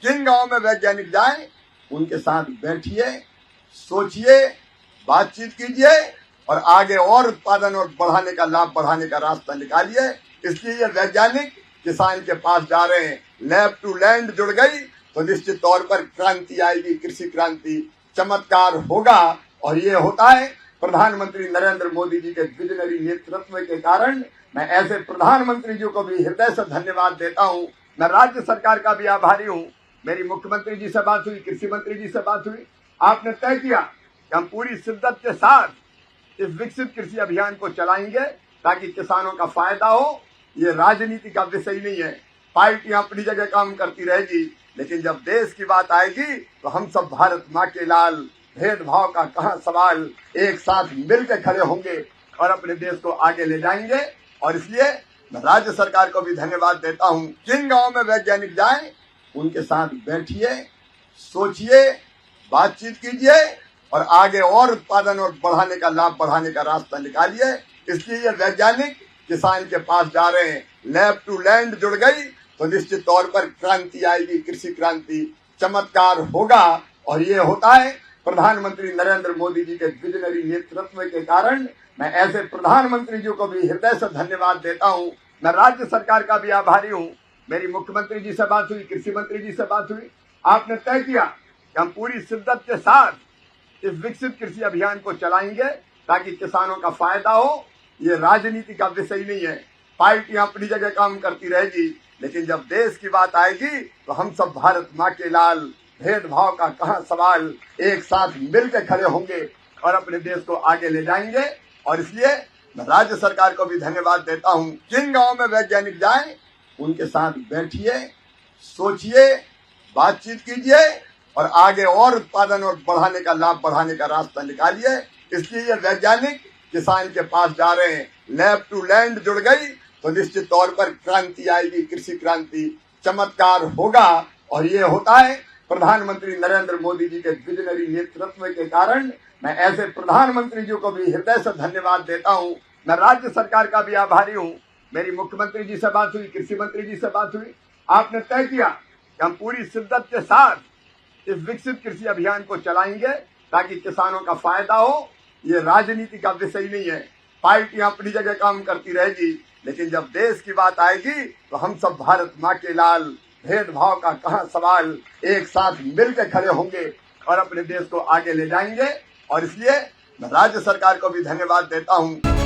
जिन गांव में वैज्ञानिक जाएं उनके साथ बैठिए, सोचिए, बातचीत कीजिए और आगे और उत्पादन और बढ़ाने का लाभ बढ़ाने का रास्ता निकालिए। इसलिए ये वैज्ञानिक किसान के पास जा रहे हैं। लैब टू लैंड जुड़ गई तो निश्चित तौर पर क्रांति आएगी, कृषि क्रांति, चमत्कार होगा। और ये होता है प्रधानमंत्री नरेंद्र मोदी जी के विजनरी नेतृत्व के कारण। मैं ऐसे प्रधानमंत्री जी को भी हृदय से धन्यवाद देता हूँ। मैं राज्य सरकार का भी आभारी हूँ। मेरी मुख्यमंत्री जी से बात हुई, कृषि मंत्री जी से बात हुई। आपने तय किया कि हम पूरी शिद्दत के साथ इस विकसित कृषि अभियान को चलाएंगे ताकि किसानों का फायदा हो। ये राजनीति का विषय नहीं है। पार्टियां अपनी जगह काम करती रहेगी, लेकिन जब देश की बात आएगी तो हम सब भारत माँ के लाल, भेदभाव का कहाँ सवाल, एक साथ मिलकर खड़े होंगे और अपने देश को आगे ले जाएंगे। और इसलिए मैं राज्य सरकार को भी धन्यवाद देता हूँ। जिन गाँव में वैज्ञानिक जाएं उनके साथ बैठिए, सोचिए, बातचीत कीजिए और आगे और उत्पादन और बढ़ाने का लाभ बढ़ाने का रास्ता निकालिए। इसलिए ये वैज्ञानिक किसान के पास जा रहे हैं। लैब टू लैंड जुड़ गई तो निश्चित तौर पर क्रांति आएगी, कृषि क्रांति, चमत्कार होगा। और ये होता है प्रधानमंत्री नरेंद्र मोदी जी के विजनरी नेतृत्व के कारण। मैं ऐसे प्रधानमंत्री जी को भी हृदय से धन्यवाद देता हूँ। मैं राज्य सरकार का भी आभारी हूँ। मेरी मुख्यमंत्री जी से बात हुई, कृषि मंत्री जी से बात हुई। आपने तय किया कि हम पूरी शिद्दत के साथ इस विकसित कृषि अभियान को चलाएंगे ताकि किसानों का फायदा हो। ये राजनीति का विषय नहीं है। पार्टियां अपनी जगह काम करती रहेगी, लेकिन जब देश की बात आएगी तो हम सब भारत माँ के लाल, भेदभाव का कहाँ सवाल, एक साथ मिलकर खड़े होंगे और अपने देश को आगे ले जाएंगे। और इसलिए मैं राज्य सरकार को भी धन्यवाद देता हूँ। जिन गाँव में वैज्ञानिक जाएं उनके साथ बैठिए, सोचिए, बातचीत कीजिए और आगे और उत्पादन और बढ़ाने का लाभ बढ़ाने का रास्ता निकालिए। इसलिए ये वैज्ञानिक किसान के पास जा रहे हैं। लैब टू लैंड जुड़ गई तो निश्चित तौर पर क्रांति आएगी, कृषि क्रांति, चमत्कार होगा। और ये होता है प्रधानमंत्री नरेंद्र मोदी जी के विजनरी नेतृत्व के कारण। मैं ऐसे प्रधानमंत्री जी को भी हृदय से धन्यवाद देता हूँ। मैं राज्य सरकार का भी आभारी हूँ। मेरी मुख्यमंत्री जी से बात हुई, कृषि मंत्री जी से बात हुई। आपने तय किया कि हम पूरी शिद्दत के साथ इस विकसित कृषि अभियान को चलाएंगे ताकि किसानों का फायदा हो। ये राजनीति का विषय नहीं है। पार्टियां अपनी जगह काम करती रहेगी, लेकिन जब देश की बात आएगी तो हम सब भारत माँ के लाल, भेदभाव का कहाँ सवाल, एक साथ मिलकर खड़े होंगे और अपने देश को आगे ले जाएंगे। और इसलिए मैं राज्य सरकार को भी धन्यवाद देता हूँ।